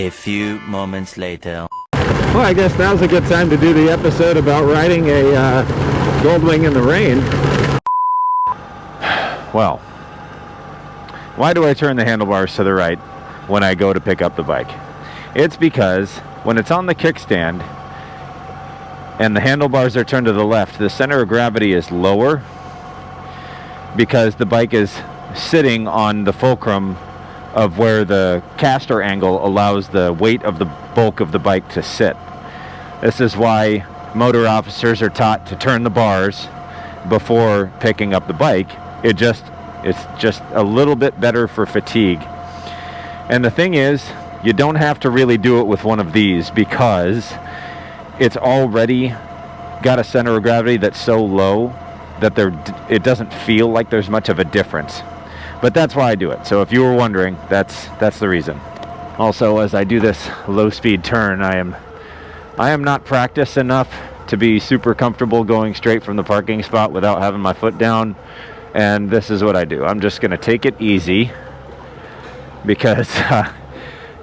A few moments later. Well, I guess now's a good time to do the episode about riding a Goldwing in the rain. Well, why do I turn the handlebars to the right when I go to pick up the bike? It's because when it's on the kickstand and the handlebars are turned to the left, the center of gravity is lower because the bike is sitting on the fulcrum of where the caster angle allows the weight of the bulk of the bike to sit. This is why motor officers are taught to turn the bars before picking up the bike. It's just a little bit better for fatigue. And the thing is, you don't have to really do it with one of these because it's already got a center of gravity that's so low that it doesn't feel like there's much of a difference. But that's why I do it. So if you were wondering, that's the reason. Also, as I do this low-speed turn, I am not practiced enough to be super comfortable going straight from the parking spot without having my foot down. And this is what I do. I'm just going to take it easy because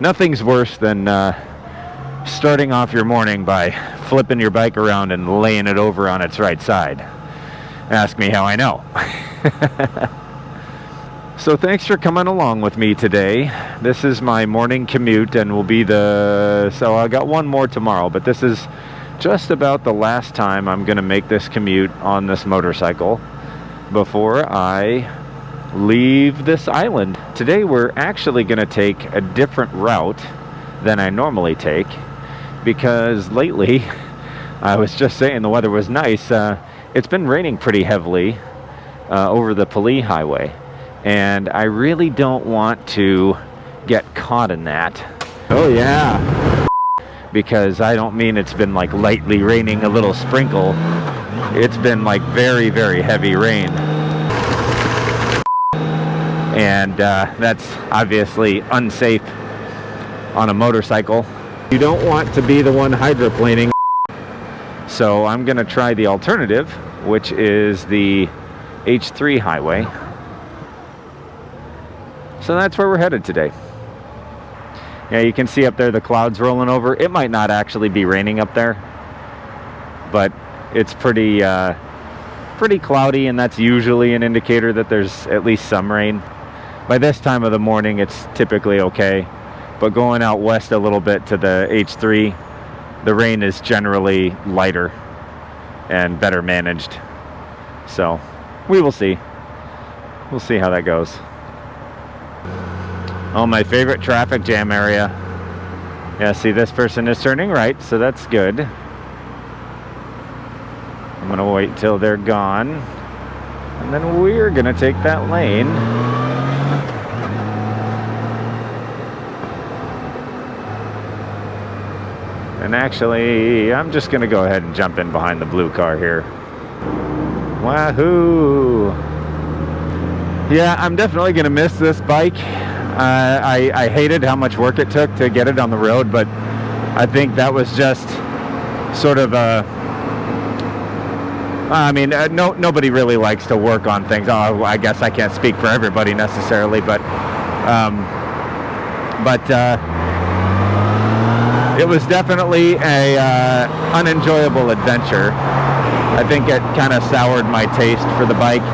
nothing's worse than starting off your morning by flipping your bike around and laying it over on its right side. Ask me how I know. So thanks for coming along with me today. This is my morning commute and will be so I got one more tomorrow, but this is just about the last time I'm going to make this commute on this motorcycle before I leave this island. Today we're actually going to take a different route than I normally take because lately, I was just saying the weather was nice. It's been raining pretty heavily over the Pali Highway. And I really don't want to get caught in that. Oh yeah. Because I don't mean it's been like lightly raining, a little sprinkle. It's been like very, very heavy rain. And that's obviously unsafe on a motorcycle. You don't want to be the one hydroplaning. So I'm going to try the alternative, which is the H3 highway. So that's where we're headed today. Yeah, you can see up there the clouds rolling over. It might not actually be raining up there, but it's pretty cloudy, and that's usually an indicator that there's at least some rain. By this time of the morning, it's typically okay, but going out west a little bit to the H3, the rain is generally lighter and better managed. So we will see. We'll see how that goes. Oh, my favorite traffic jam area. Yeah, see, this person is turning right, so that's good. I'm gonna wait till they're gone, and then we're gonna take that lane. And actually, I'm just gonna go ahead and jump in behind the blue car here. Wahoo! Yeah, I'm definitely gonna miss this bike. I hated how much work it took to get it on the road, but I think that was just sort of a... nobody really likes to work on things. Oh, I guess I can't speak for everybody necessarily, but it was definitely a unenjoyable adventure. I think it kind of soured my taste for the bike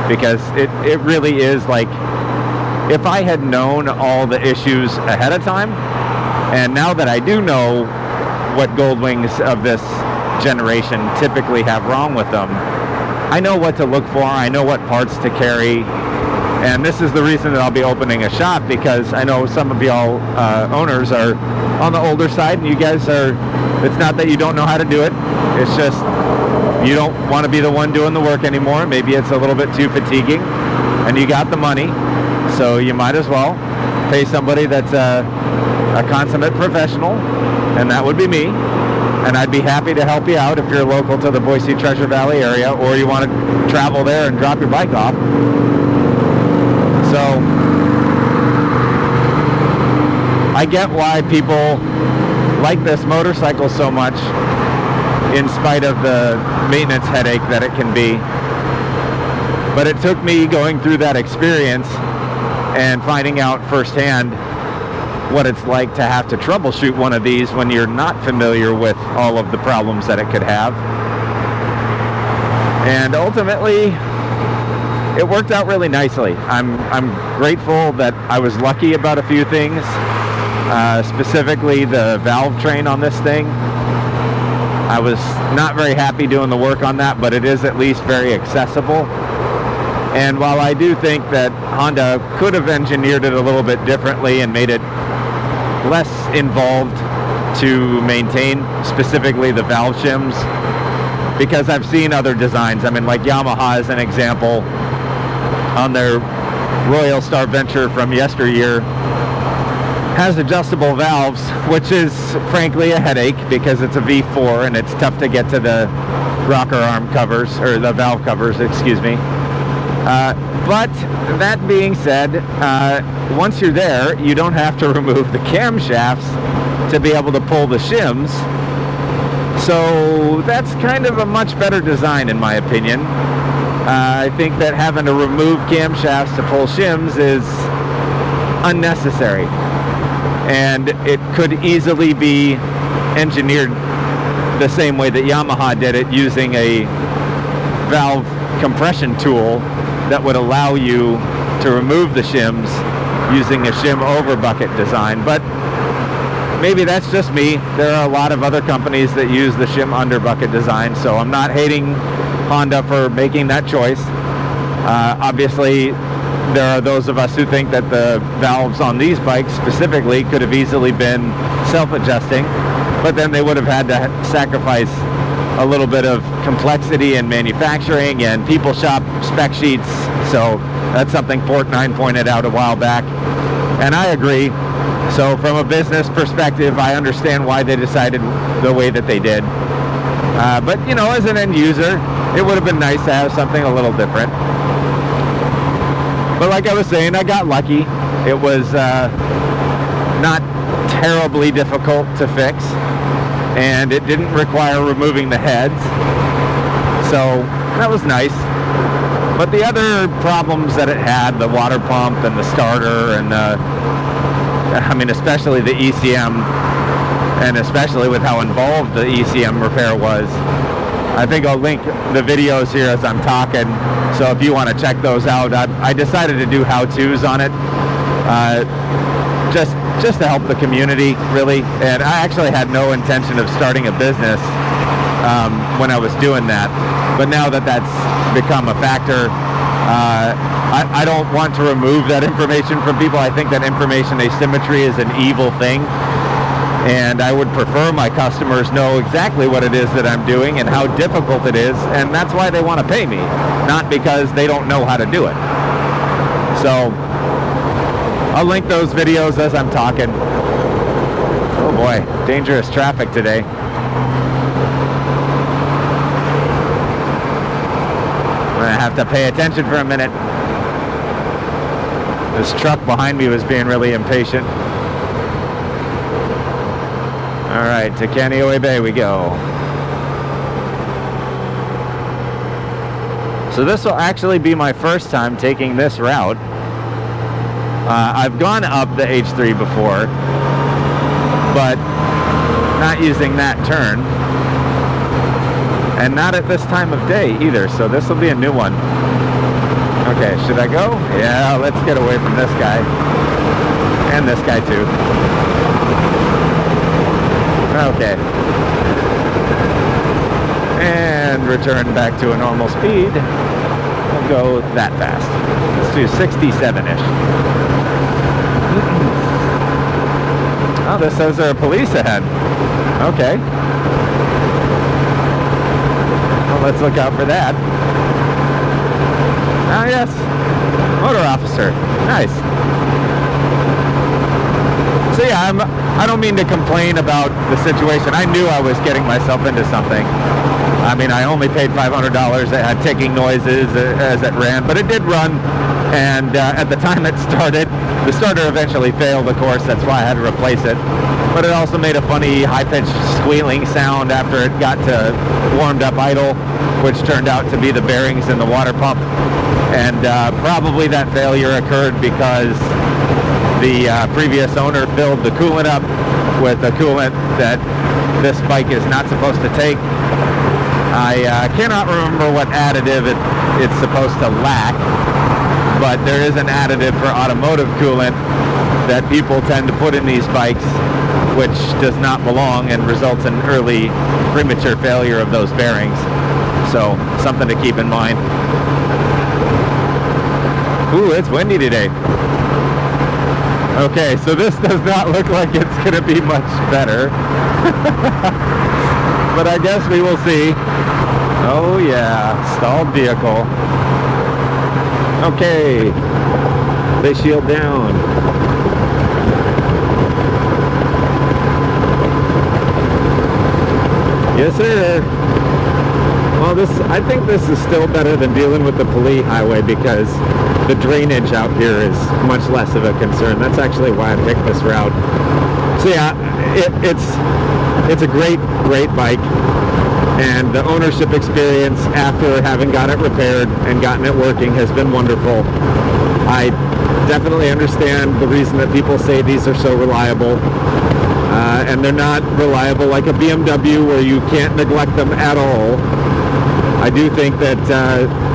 because it really is like, if I had known all the issues ahead of time, and now that I do know what Goldwings of this generation typically have wrong with them, I know what to look for, I know what parts to carry, and this is the reason that I'll be opening a shop, because I know some of y'all owners are on the older side, and you guys are, it's not that you don't know how to do it, it's just you don't want to be the one doing the work anymore. Maybe it's a little bit too fatiguing, and you got the money, so you might as well pay somebody that's a consummate professional, and that would be me. And I'd be happy to help you out if you're local to the Boise Treasure Valley area, or you want to travel there and drop your bike off. So I get why people like this motorcycle so much, in spite of the maintenance headache that it can be. But it took me going through that experience and finding out firsthand what it's like to have to troubleshoot one of these when you're not familiar with all of the problems that it could have. And ultimately, it worked out really nicely. I'm grateful that I was lucky about a few things, specifically the valve train on this thing. I was not very happy doing the work on that, but it is at least very accessible. And while I do think that Honda could have engineered it a little bit differently and made it less involved to maintain, specifically the valve shims, because I've seen other designs. I mean, like Yamaha as an example, on their Royal Star Venture from yesteryear, has adjustable valves, which is frankly a headache because it's a V4 and it's tough to get to the rocker arm covers, or the valve covers, excuse me. But that being said, once you're there, you don't have to remove the camshafts to be able to pull the shims. So that's kind of a much better design in my opinion. I think that having to remove camshafts to pull shims is unnecessary. And it could easily be engineered the same way that Yamaha did it, using a valve compression tool that would allow you to remove the shims using a shim over bucket design. But maybe that's just me. There are a lot of other companies that use the shim under bucket design, so I'm not hating Honda for making that choice. Obviously, there are those of us who think that the valves on these bikes specifically could have easily been self-adjusting, but then they would have had to sacrifice a little bit of complexity in manufacturing and people shop spec sheets. So that's something Portnine pointed out a while back, and I agree. So from a business perspective, I understand why they decided the way that they did. But you know, as an end user, it would have been nice to have something a little different. But like I was saying, I got lucky. It was not terribly difficult to fix, and it didn't require removing the heads. So that was nice. But the other problems that it had, the water pump and the starter, and I mean, especially the ECM, and especially with how involved the ECM repair was. I think I'll link the videos here as I'm talking, so if you want to check those out. I decided to do how-tos on it, just to help the community, really. And I actually had no intention of starting a business when I was doing that. But now that that's become a factor, I don't want to remove that information from people. I think that information asymmetry is an evil thing. And I would prefer my customers know exactly what it is that I'm doing and how difficult it is, and that's why they want to pay me, not because they don't know how to do it. So I'll link those videos as I'm talking. Oh boy, dangerous traffic today. I'm gonna have to pay attention for a minute. This truck behind me was being really impatient. All right, to Kaneohe Bay we go. So this will actually be my first time taking this route. I've gone up the H3 before, but not using that turn. And not at this time of day either, so this will be a new one. Okay, should I go? Yeah, let's get away from this guy. And this guy too. Okay. And return back to a normal speed. We'll go that fast. Let's do 67-ish. Oh, this says there are police ahead. Okay. Well, let's look out for that. Ah, yes. Motor officer. Nice. So yeah, I don't mean to complain about the situation. I knew I was getting myself into something. I mean, I only paid $500. It had ticking noises as it ran, but it did run. And at the time it started, the starter eventually failed, of course. That's why I had to replace it. But it also made a funny high-pitched squealing sound after it got to warmed up idle, which turned out to be the bearings in the water pump. And probably that failure occurred because The previous owner filled the coolant up with a coolant that this bike is not supposed to take. I cannot remember what additive it's supposed to lack, but there is an additive for automotive coolant that people tend to put in these bikes, which does not belong and results in early premature failure of those bearings. So something to keep in mind. Ooh, it's windy today. Okay, so this does not look like it's going to be much better. But I guess we will see. Oh yeah, stalled vehicle. Okay, face shield down. Yes, sir. Well, I think this is still better than dealing with the Pali highway because the drainage out here is much less of a concern. That's actually why I picked this route. So yeah, it's a great bike, and the ownership experience after having got it repaired and gotten it working has been wonderful. I definitely understand the reason that people say these are so reliable. And they're not reliable like a BMW where you can't neglect them at all. I do think that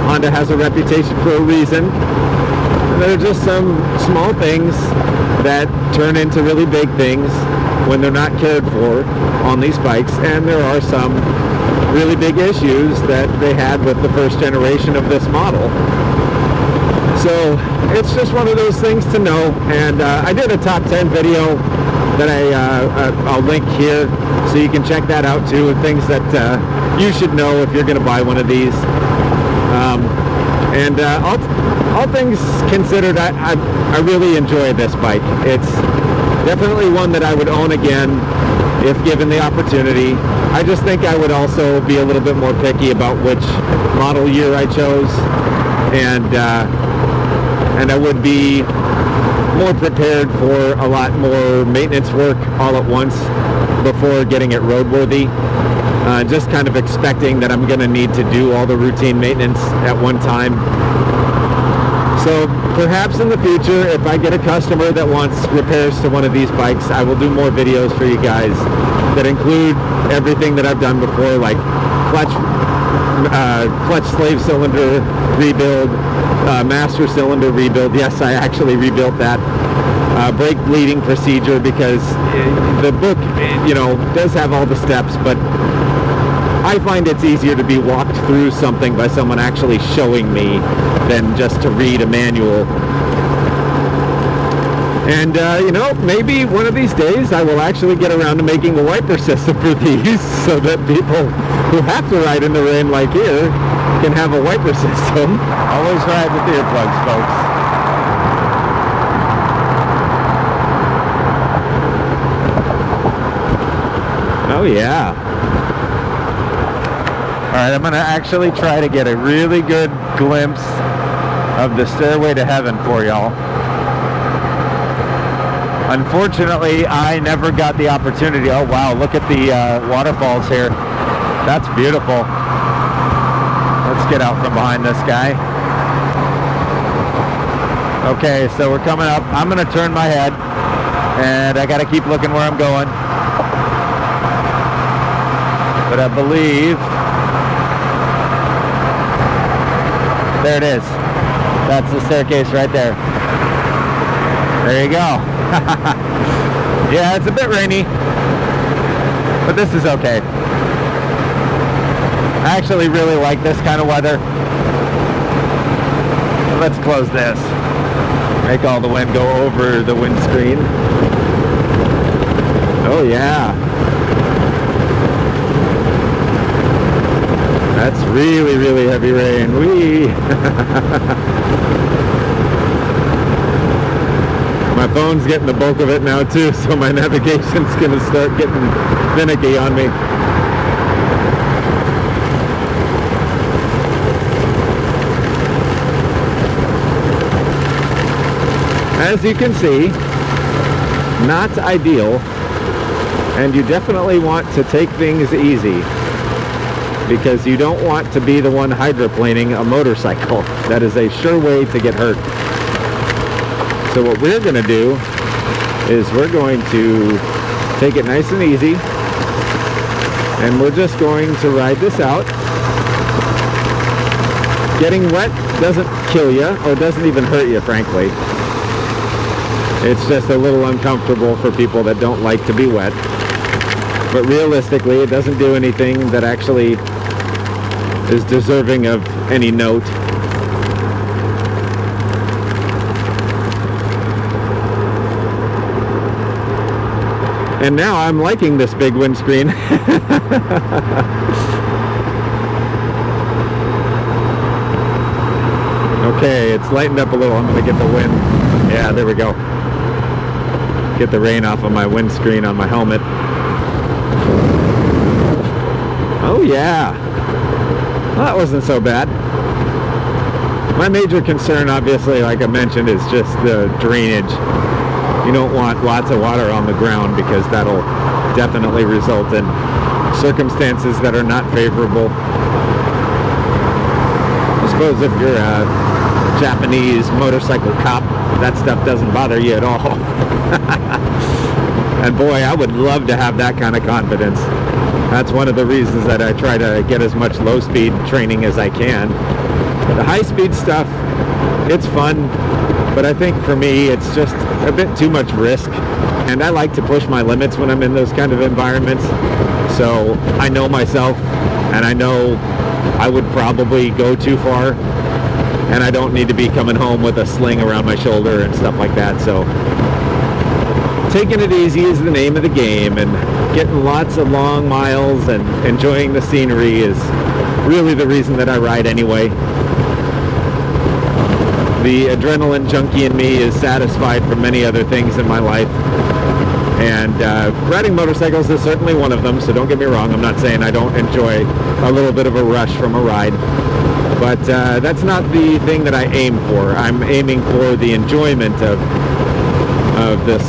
Honda has a reputation for a reason. There are just some small things that turn into really big things when they're not cared for on these bikes, and there are some really big issues that they had with the first generation of this model. So it's just one of those things to know, and I did a top 10 video that I'll link here, so you can check that out too, things that you should know if you're going to buy one of these. And all things considered, I really enjoy this bike. It's definitely one that I would own again if given the opportunity. I just think I would also be a little bit more picky about which model year I chose, and I would be more prepared for a lot more maintenance work all at once before getting it roadworthy. Just kind of expecting that I'm going to need to do all the routine maintenance at one time. So perhaps in the future, if I get a customer that wants repairs to one of these bikes, I will do more videos for you guys that include everything that I've done before, like clutch slave cylinder rebuild, master cylinder rebuild. Yes, I actually rebuilt that. Brake bleeding procedure, because the book, does have all the steps, but I find it's easier to be walked through something by someone actually showing me than just to read a manual. And, maybe one of these days I will actually get around to making a wiper system for these so that people who have to ride in the rain like here can have a wiper system. Always ride with earplugs, folks. Oh, yeah. All right, I'm going to actually try to get a really good glimpse of the stairway to heaven for y'all. Unfortunately, I never got the opportunity. Oh, wow, look at the waterfalls here. That's beautiful. Let's get out from behind this guy. Okay, so we're coming up. I'm going to turn my head, and I got to keep looking where I'm going. But I believe... there it is. That's the staircase right there. There you go. Yeah, it's a bit rainy, but this is okay. I actually really like this kind of weather. Let's close this. Make all the wind go over the windscreen. Oh yeah. That's really, really heavy rain. Whee! My phone's getting the bulk of it now too, so my navigation's gonna start getting finicky on me. As you can see, not ideal, and you definitely want to take things easy, because you don't want to be the one hydroplaning a motorcycle. That is a sure way to get hurt. So what we're going to do is we're going to take it nice and easy, and we're just going to ride this out. Getting wet doesn't kill you, or doesn't even hurt you, frankly. It's just a little uncomfortable for people that don't like to be wet. But realistically, it doesn't do anything that actually is deserving of any note. And now I'm liking this big windscreen. Okay, it's lightened up a little. I'm going to get the wind. Yeah, there we go. Get the rain off of my windscreen on my helmet. Oh yeah. Well, that wasn't so bad. My major concern, obviously, like I mentioned, is just the drainage. You don't want lots of water on the ground because that'll definitely result in circumstances that are not favorable. I suppose if you're a Japanese motorcycle cop, that stuff doesn't bother you at all. And boy, I would love to have that kind of confidence. That's one of the reasons that I try to get as much low-speed training as I can. The high-speed stuff, it's fun, but I think for me it's just a bit too much risk, and I like to push my limits when I'm in those kind of environments. So I know myself, and I know I would probably go too far, and I don't need to be coming home with a sling around my shoulder and stuff like that. So taking it easy is the name of the game, and getting lots of long miles and enjoying the scenery is really the reason that I ride anyway. The adrenaline junkie in me is satisfied from many other things in my life, and riding motorcycles is certainly one of them, so don't get me wrong. I'm not saying I don't enjoy a little bit of a rush from a ride, but that's not the thing that I aim for. I'm aiming for the enjoyment of this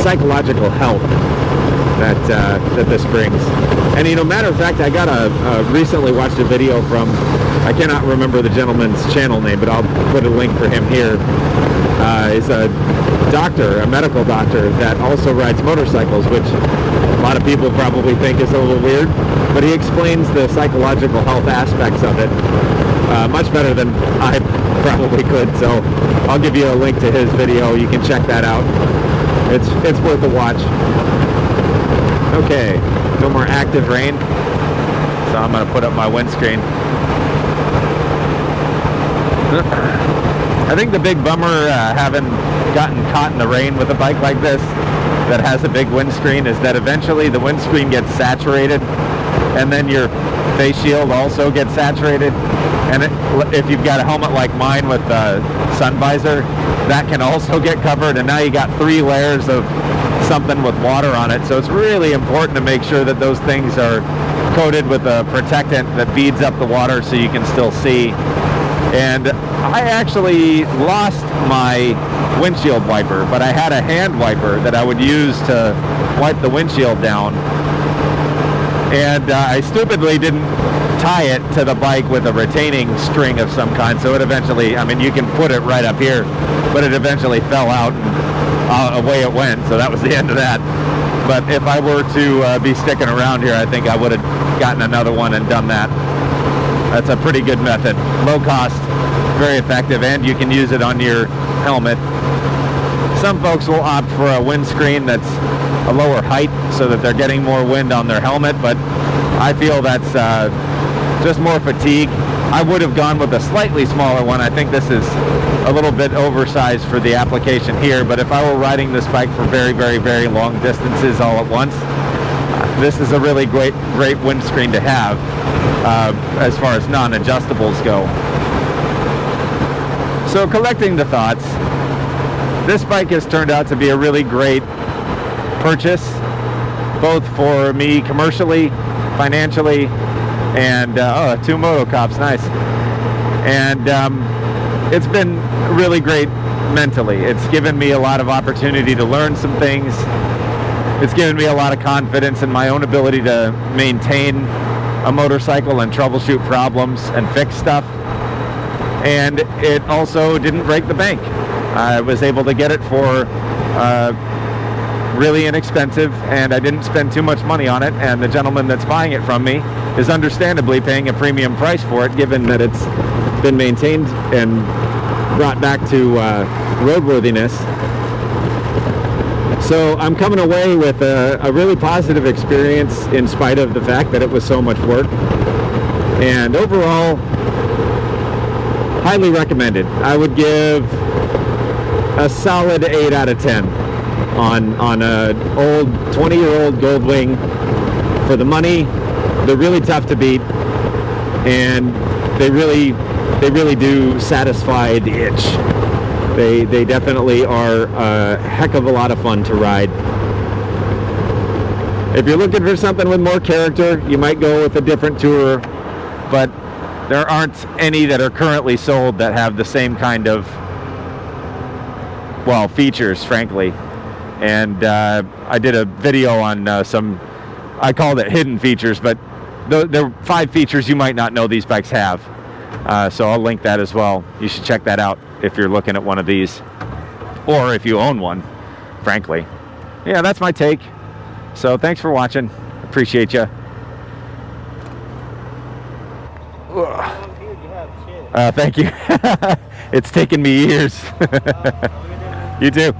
psychological health that this brings. And you know, matter of fact, I got recently watched a video from, I cannot remember the gentleman's channel name, but I'll put a link for him here. Is a doctor, a medical doctor that also rides motorcycles, which a lot of people probably think is a little weird, but he explains the psychological health aspects of it much better than I probably could. So I'll give you a link to his video. You can check that out. It's worth a watch. Okay, no more active rain, so I'm going to put up my windscreen. I think the big bummer having gotten caught in the rain with a bike like this that has a big windscreen is that eventually the windscreen gets saturated, and then your face shield also gets saturated. And if you've got a helmet like mine with a sun visor, that can also get covered, and now you got 3 layers of something with water on it. So it's really important to make sure that those things are coated with a protectant that beads up the water so you can still see. And I actually lost my windshield wiper, but I had a hand wiper that I would use to wipe the windshield down. And I stupidly didn't tie it to the bike with a retaining string of some kind, so it eventually, I mean, you can put it right up here, but it eventually fell out and away it went, so that was the end of that. But if I were to be sticking around here, I think I would have gotten another one and done that. That's a pretty good method. Low cost, very effective, and you can use it on your helmet. Some folks will opt for a windscreen that's a lower height so that they're getting more wind on their helmet, but I feel that's just more fatigue. I would have gone with a slightly smaller one. I think this is a little bit oversized for the application here, but if I were riding this bike for very, very, very long distances all at once, this is a really great windscreen to have as far as non-adjustables go. So collecting the thoughts, this bike has turned out to be a really great purchase, both for me commercially, financially, and 2 moto cops, nice. And it's been really great mentally. It's given me a lot of opportunity to learn some things. It's given me a lot of confidence in my own ability to maintain a motorcycle and troubleshoot problems and fix stuff. And it also didn't break the bank. I was able to get it for really inexpensive, and I didn't spend too much money on it, and the gentleman that's buying it from me is understandably paying a premium price for it, given that it's been maintained and brought back to roadworthiness. So I'm coming away with a really positive experience in spite of the fact that it was so much work. And overall, highly recommended. I would give a solid 8 out of 10 on a old 20-year-old Goldwing. For the money, they're really tough to beat, and they really do satisfy the itch. They definitely are a heck of a lot of fun to ride. If you're looking for something with more character, you might go with a different tourer, but there aren't any that are currently sold that have the same kind of, well, features, frankly. And I did a video on some, I called it hidden features, but there are 5 features you might not know these bikes have. So I'll link that as well. You should check that out if you're looking at one of these, or if you own one, frankly. Yeah, that's my take. So thanks for watching. Appreciate you. Thank you. It's taken me years. You too.